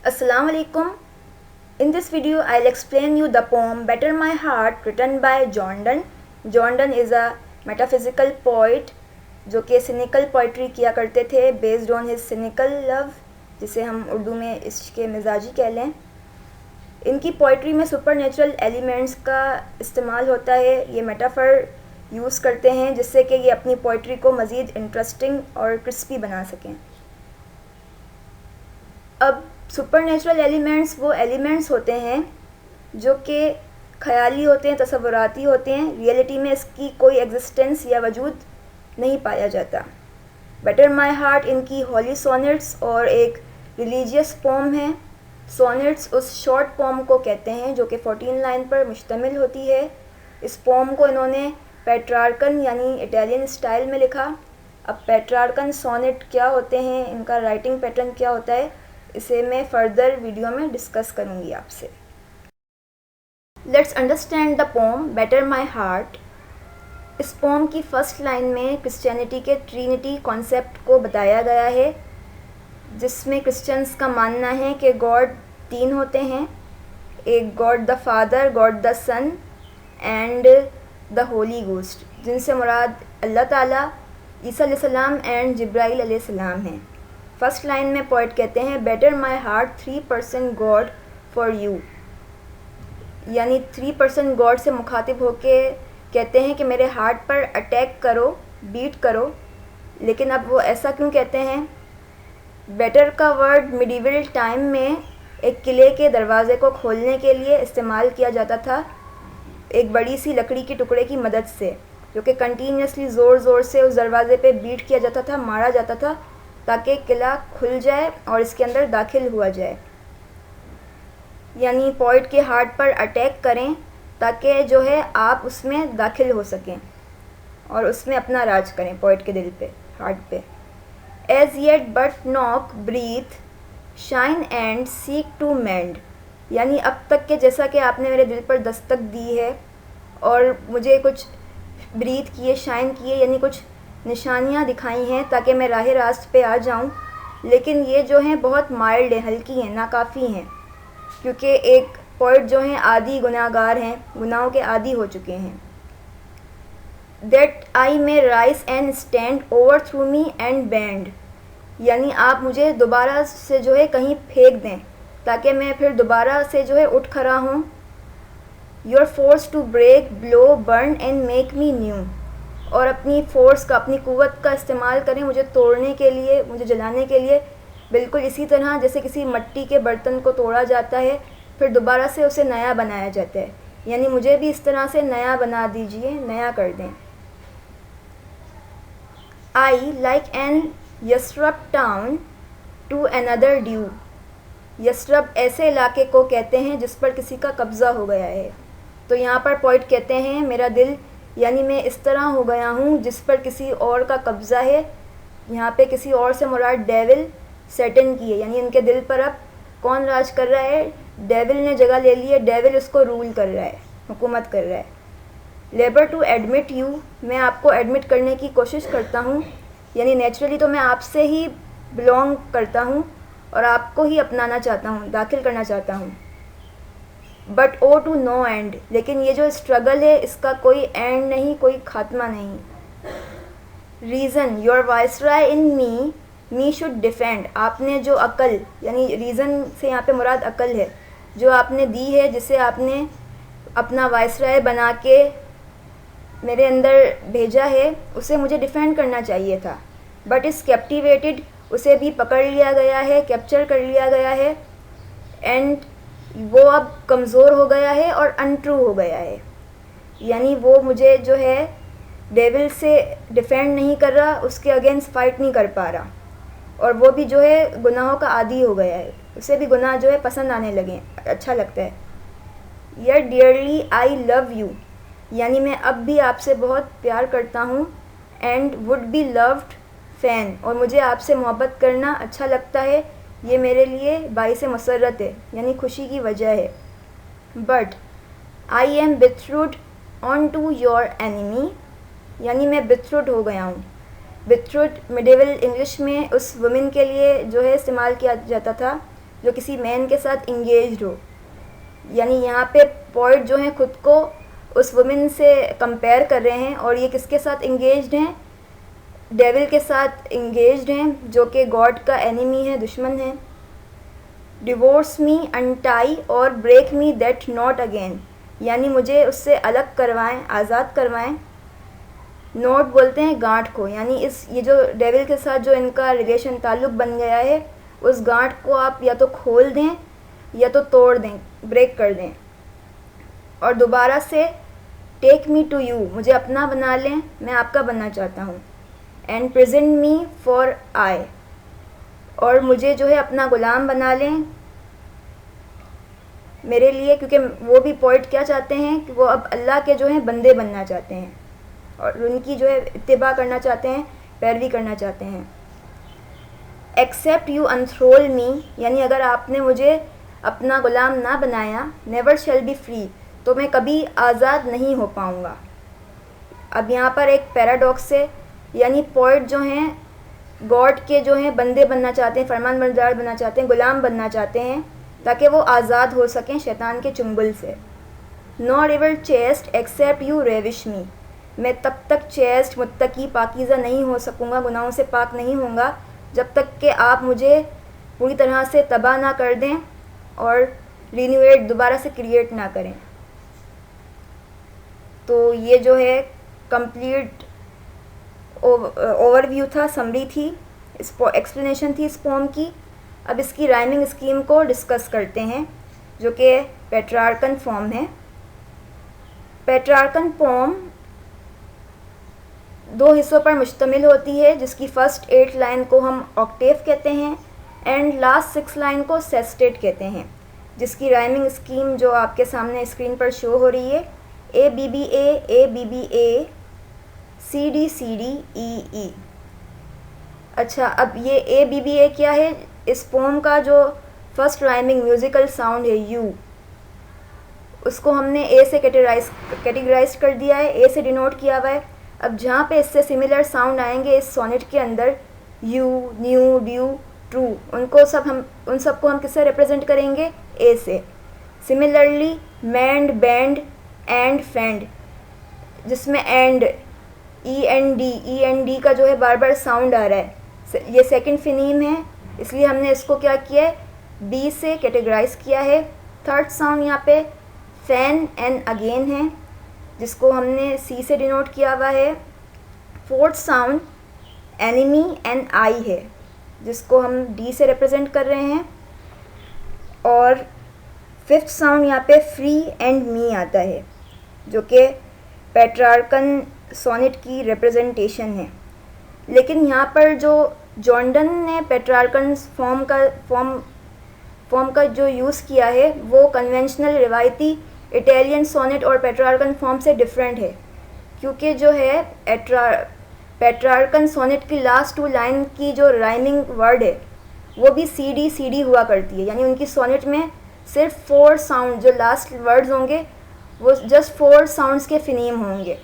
Assalamu alaikum. In this video, I'll explain you the poem Better My Heart written by John Donne. John Donne is a metaphysical poet जो कि cynical poetry किया करते थे based on his cynical love, जिसे हम उर्दू में इश्क़ मिजाजी कह लें। इनकी पोइट्री में सुपर नेचुरल एलिमेंट्स का इस्तेमाल होता है। ये मेटाफर यूज़ करते हैं जिससे कि ये अपनी पोइट्री को मज़ीद इंटरेस्टिंग और क्रिस्पी बना सकें। अब सुपर नेचुरल एलिमेंट्स वो एलिमेंट्स होते हैं जो कि ख़याली होते हैं, तसव्वुराती होते हैं। रियलिटी में इसकी कोई एग्जिस्टेंस या वजूद नहीं पाया जाता। बेटर माई हार्ट इनकी होली सोनेट्स और एक रिलीजियस पोम है। सोनेट्स उस शॉर्ट पोम को कहते हैं जो कि 14 लाइन पर मुश्तमिल होती है। इस पोम को इन्होंने पेट्रार्कन यानी इटालियन स्टाइल में लिखा। अब पेट्रार्कन सोनेट क्या होते हैं, इनका राइटिंग पैटर्न क्या होता है, इसे मैं फर्दर वीडियो में डिस्कस करूँगी आपसे। Let's understand the pome better my heart. इस पोम की फर्स्ट लाइन में क्रिश्चियनिटी के ट्रिनिटी कॉन्सेप्ट को बताया गया है, जिसमें क्रिश्चियंस का मानना है कि गॉड 3 होते हैं, एक God the Father, God the Son and the Holy Ghost, जिनसे मुराद अल्लाह ताला, ईसा अलैहिस्सलाम एंड जिब्राइल अलैहिस्सलाम हैं। फर्स्ट लाइन में पोइट कहते हैं better my heart 3% God for you, यानी 3% गॉड से मुखातिब होके कहते हैं कि मेरे हार्ट पर अटैक करो, बीट करो। लेकिन अब वो ऐसा क्यों कहते हैं? बेटर का वर्ड मिडीवल टाइम में एक किले के दरवाज़े को खोलने के लिए इस्तेमाल किया जाता था, एक बड़ी सी लकड़ी के टुकड़े की मदद से, जो कि कंटिन्यूसली ज़ोर ज़ोर से उस दरवाज़े पे बीट किया जाता था, मारा जाता था, ताकि किला खुल जाए और इसके अंदर दाखिल हुआ जाए। यानी पॉइट के हार्ट पर अटैक करें ताकि जो है आप उसमें दाखिल हो सकें और उसमें अपना राज करें, पॉइट के दिल पे, हार्ट पे। As yet but knock breathe shine and seek to mend, यानी अब तक के जैसा कि आपने मेरे दिल पर दस्तक दी है और मुझे कुछ ब्रीथ किए, शाइन किए, यानी कुछ निशानियाँ दिखाई हैं ताकि मैं राह रास्त पे आ जाऊं, लेकिन ये जो हैं बहुत माइल्ड हैं, हल्की हैं, नाकाफ़ी हैं, क्योंकि एक पॉइट जो हैं आदी गुनाहगार हैं, गुनाहों के आदी हो चुके हैं। That I may rise and stand over through me and band, यानी आप मुझे दोबारा से जो है कहीं फेंक दें ताकि मैं फिर दोबारा से जो है उठ खड़ा हूँ। Your force to break blow burn and make me new, और अपनी फ़ोर्स का, अपनी क़ुव्वत का इस्तेमाल करें मुझे तोड़ने के लिए, मुझे जलाने के लिए, बिल्कुल इसी तरह जैसे किसी मिट्टी के बर्तन को तोड़ा जाता है फिर दोबारा से उसे नया बनाया जाता है। यानी मुझे भी इस तरह से नया बना दीजिए, नया कर दें। I like an usurped town to another due, usurped ऐसे इलाके को कहते हैं जिस पर किसी का कब्ज़ा हो गया है। तो यहाँ पर पॉइट कहते हैं मेरा दिल, यानी मैं इस तरह हो गया हूँ जिस पर किसी और का कब्ज़ा है। यहाँ पे किसी और से मुराद डेविल, सैटन की है, यानी इनके दिल पर अब कौन राज कर रहा है? डेविल ने जगह ले ली है, डेविल उसको रूल कर रहा है, हुकूमत कर रहा है। लेबर टू एडमिट यू, मैं आपको एडमिट करने की कोशिश करता हूँ, यानी नेचुरली तो मैं आपसे ही बिलोंग करता हूँ और आपको ही अपनाना चाहता हूँ, दाखिल करना चाहता हूँ। But oh to no end, लेकिन ये जो स्ट्रगल है इसका कोई एंड नहीं, कोई खात्मा नहीं। Reason your viceroy in me should defend, आपने जो अकल, यानी रीज़न से यहाँ पे मुराद अकल है, जो आपने दी है, जिसे आपने अपना वाइसराय बना के मेरे अंदर भेजा है, उसे मुझे डिफेंड करना चाहिए था। बट इज़ कैप्टिवेटेड, उसे भी पकड़ लिया गया है, कैप्चर कर लिया गया है, एंड वो अब कमज़ोर हो गया है और अनट्रू हो गया है, यानी वो मुझे जो है डेविल से डिफेंड नहीं कर रहा, उसके अगेंस्ट फ़ाइट नहीं कर पा रहा, और वो भी जो है गुनाहों का आदी हो गया है, उसे भी गुनाह जो है पसंद आने लगे, अच्छा लगता है। यार डियरली आई लव यू, यानी मैं अब भी आपसे बहुत प्यार करता हूँ, and would be loved fan, और मुझे आपसे मोहब्बत करना अच्छा लगता है, ये मेरे लिए बाइस मसरत है, यानी खुशी की वजह है। But I am betrothed on to your enemy, यानी मैं बिथरूड हो गया हूँ। बिथरूड मिडिवल इंग्लिश में उस वुमेन के लिए जो है इस्तेमाल किया जाता था जो किसी मैन के साथ इंगेज्ड हो। यानी यहाँ पे पोइट जो हैं खुद को उस वुमेन से कंपेयर कर रहे हैं, और ये किसके साथ इंगेज्ड हैं? डेविल के साथ इंगेज्ड हैं, जो कि गॉड का एनिमी है, दुश्मन है। Divorce me, untie or break me that knot again, यानी मुझे उससे अलग करवाएं, आज़ाद करवाएं। नोट बोलते हैं गांठ को, यानी ये जो डेविल के साथ जो इनका रिलेशन ताल्लुक़ बन गया है, उस गांठ को आप या तो खोल दें या तो तोड़ दें, ब्रेक कर दें। और दोबारा से टेक मी टू यू, मुझे अपना बना लें, मैं आपका बनना चाहता हूँ। And present me for I, और मुझे जो है अपना ग़ुलाम बना लें मेरे लिए, क्योंकि वो भी पोइट क्या चाहते हैं कि वो अब अल्लाह के जो हैं बंदे बनना चाहते हैं और उनकी जो है इत्तिबा करना चाहते हैं, पैरवी करना चाहते हैं। एक्सेप्ट यू अनथ्रोल मी, यानी अगर आपने मुझे अपना ग़ुलाम ना बनाया, नेवर शैल बी फ्री, तो मैं कभी आज़ाद नहीं हो पाऊँगा। अब यहाँ पर एक पैराडॉक्स है, यानी पोइट जो हैं गॉड के जो हैं बंदे बनना चाहते हैं, फरमान बरदार बनना चाहते हैं, ग़ुलाम बनना चाहते हैं, ताकि वो आज़ाद हो सकें शैतान के चुंगल से। Not ever chaste except you ravish me, मैं तब तक चेस्ट, मुत्तकी, पाकीज़ा नहीं हो सकूँगा, गुनाहों से पाक नहीं होऊंगा, जब तक कि आप मुझे पूरी तरह से तबाह ना कर दें और रिन्यूएट, दोबारा से क्रिएट ना करें। तो ये जो है कंप्लीट ओवरव्यू था, समरी थी, एक्सप्लेनेशन थी इस पोम की। अब इसकी राइमिंग स्कीम को डिस्कस करते हैं, जो कि पेट्रार्कन फॉर्म है। पेट्रार्कन पोम 2 हिस्सों पर मुश्तमिल होती है, जिसकी फर्स्ट 8 लाइन को हम ऑक्टेव कहते हैं एंड लास्ट 6 लाइन को सेस्टेट कहते हैं, जिसकी राइमिंग स्कीम जो आपके सामने स्क्रीन पर शो हो रही है, A B B A C D E E. अच्छा, अब ये ए बी बी ए क्या है? इस पोम का जो फर्स्ट राइमिंग म्यूज़िकल साउंड है यू, उसको हमने ए से कैटेगराइज कर दिया है, ए से डिनोट किया हुआ है। अब जहाँ पे इससे सिमिलर साउंड आएंगे इस सोनेट के अंदर, यू, न्यू, ड्यू, ट्रू, उन सब को हम किससे रिप्रेजेंट करेंगे? ए से। Similarly mand, band and fand, जिसमें एंड ई एन डी का जो है बार बार साउंड आ रहा है, ये सेकंड फिनीम है, इसलिए हमने इसको क्या किया है? बी से कैटेगराइज किया है। थर्ड साउंड यहाँ पे फैन एंड अगेन है, जिसको हमने सी से डिनोट किया हुआ है। Fourth sound enemy and I है, जिसको हम डी से रिप्रेजेंट कर रहे हैं। और फिफ्थ साउंड यहाँ पे फ्री एंड मी आता है, जो कि पेट्रार्कन सोनेट की रिप्रेजेंटेशन है। लेकिन यहाँ पर जो जॉर्डन ने पेट्रार्कन फॉर्म का जो यूज़ किया है, वो कन्वेंशनल रिवायती इटालियन सोनेट और पेट्रार्कन फॉर्म से डिफरेंट है, क्योंकि जो है पेट्रार्कन सोनेट की लास्ट 2 लाइन की जो राइमिंग वर्ड है वो भी सी डी हुआ करती है, यानी उनकी सोनेट में सिर्फ 4 साउंड, जो लास्ट वर्ड्स होंगे वो जस्ट 4 साउंड्स के फिनीम होंगे।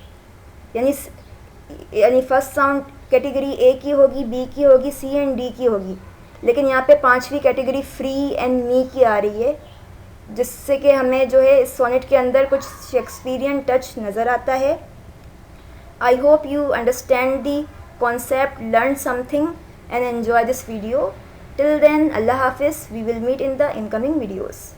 यानी फर्स्ट साउंड कैटेगरी ए की होगी, बी की होगी, सी एंड डी की होगी, लेकिन यहाँ पे 5वीं कैटेगरी फ्री एंड मी की आ रही है, जिससे कि हमें जो है इस सोनेट के अंदर कुछ शेक्सपियरियन टच नज़र आता है। I hope you understand the concept, learn something and enjoy this video. Till then, Allah Hafiz. We will meet in the incoming videos.